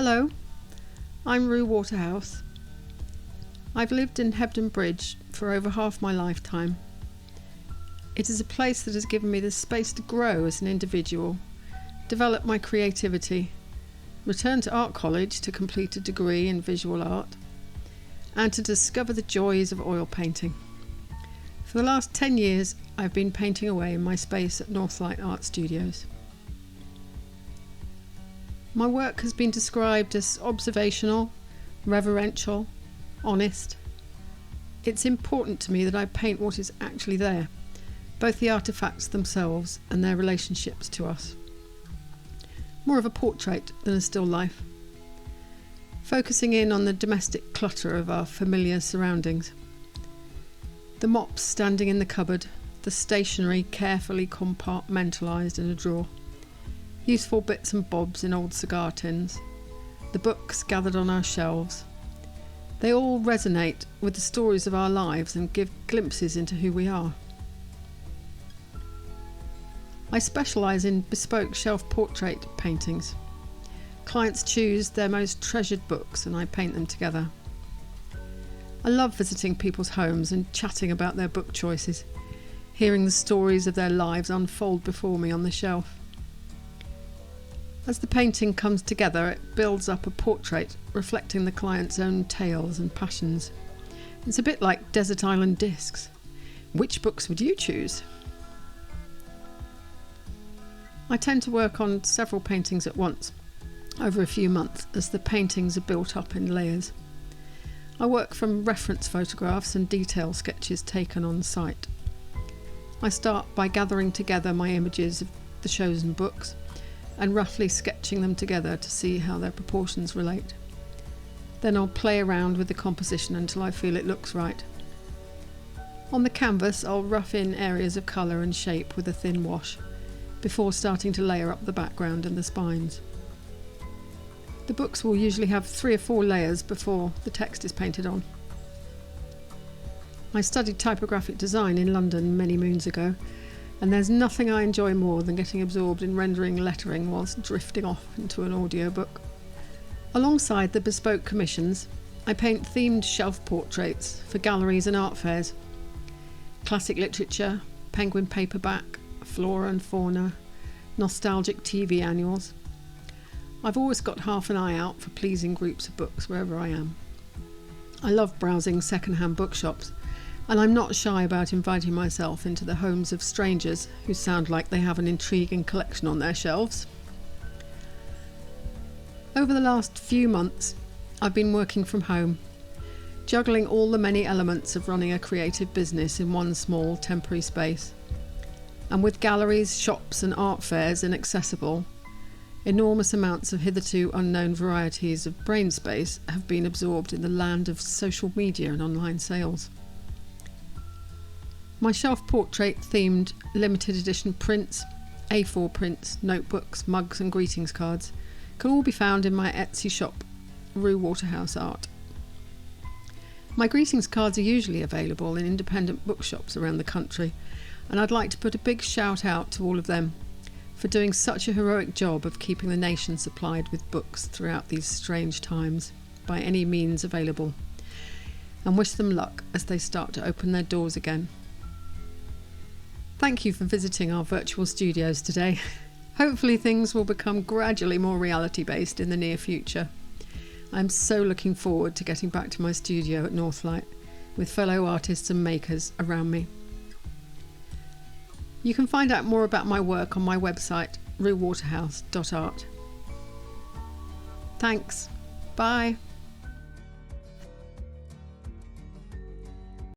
Hello, I'm Roo Waterhouse. I've lived in Hebden Bridge for over half my lifetime. It is a place that has given me the space to grow as an individual, develop my creativity, return to art college to complete a degree in visual art, and to discover the joys of oil painting. For the last 10 years, I've been painting away in my space at Northlight Art Studios. My work has been described as observational, reverential, honest. It's important to me that I paint what is actually there, both the artefacts themselves and their relationships to us. More of a portrait than a still life, focusing in on the domestic clutter of our familiar surroundings. The mops standing in the cupboard, the stationery carefully compartmentalised in a drawer, useful bits and bobs in old cigar tins, the books gathered on our shelves. They all resonate with the stories of our lives and give glimpses into who we are. I specialise in bespoke shelf portrait paintings. Clients choose their most treasured books and I paint them together. I love visiting people's homes and chatting about their book choices, hearing the stories of their lives unfold before me on the shelf. As the painting comes together, it builds up a portrait reflecting the client's own tales and passions. It's a bit like Desert Island Discs. Which books would you choose? I tend to work on several paintings at once, over a few months, as the paintings are built up in layers. I work from reference photographs and detail sketches taken on site. I start by gathering together my images of the chosen books and roughly sketching them together to see how their proportions relate. Then I'll play around with the composition until I feel it looks right. On the canvas, I'll rough in areas of colour and shape with a thin wash, before starting to layer up the background and the spines. The books will usually have 3 or 4 layers before the text is painted on. I studied typographic design in London many moons ago, and there's nothing I enjoy more than getting absorbed in rendering lettering whilst drifting off into an audiobook. Alongside the bespoke commissions, I paint themed shelf portraits for galleries and art fairs. Classic literature, penguin paperback, flora and fauna, nostalgic TV annuals. I've always got half an eye out for pleasing groups of books wherever I am. I love browsing second-hand bookshops, and I'm not shy about inviting myself into the homes of strangers who sound like they have an intriguing collection on their shelves. Over the last few months, I've been working from home, juggling all the many elements of running a creative business in one small temporary space. And with galleries, shops and art fairs inaccessible, enormous amounts of hitherto unknown varieties of brain space have been absorbed in the land of social media and online sales. My shelf portrait themed limited edition prints, A4 prints, notebooks, mugs and greetings cards can all be found in my Etsy shop, Roo Waterhouse Art. My greetings cards are usually available in independent bookshops around the country, and I'd like to put a big shout out to all of them for doing such a heroic job of keeping the nation supplied with books throughout these strange times by any means available, and wish them luck as they start to open their doors again. Thank you for visiting our virtual studios today. Hopefully things will become gradually more reality-based in the near future. I'm so looking forward to getting back to my studio at Northlight with fellow artists and makers around me. You can find out more about my work on my website, roowaterhouse.art. Thanks. Bye.